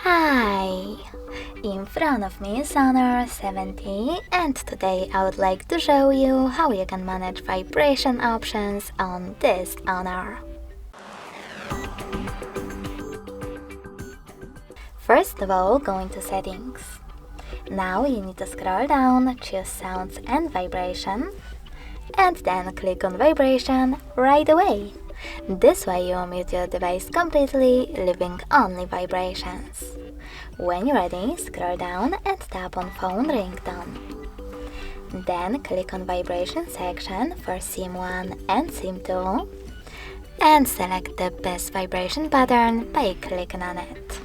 Hi! In front of me is Honor 70 and today I would like to show you how you can manage vibration options on this Honor. First of all, go into settings. Now you need to scroll down, choose sounds and vibration, and then click on vibration right away. This way you mute your device completely, leaving only vibrations. When you're ready, scroll down and tap on phone ringtone. Then click on vibration section for SIM 1 and SIM 2 and select the best vibration pattern by clicking on it.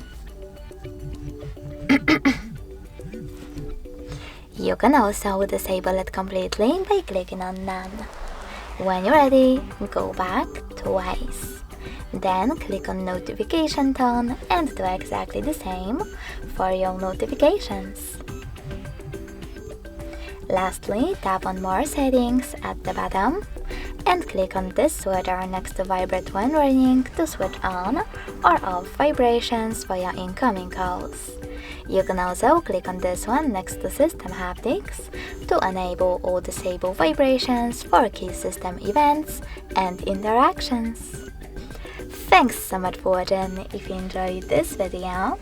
You can also disable it completely by clicking on None. When you're ready, go back twice. Then click on notification tone and do exactly the same for your notifications. Lastly, tap on More settings at the bottom and click on this switcher next to Vibrate when ringing to switch on or off vibrations via incoming calls. You can also click on this one next to System Haptics to enable or disable vibrations for key system events and interactions. Thanks so much for watching. If you enjoyed this video,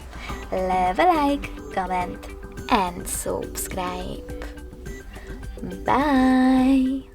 leave a like, comment and subscribe. Bye!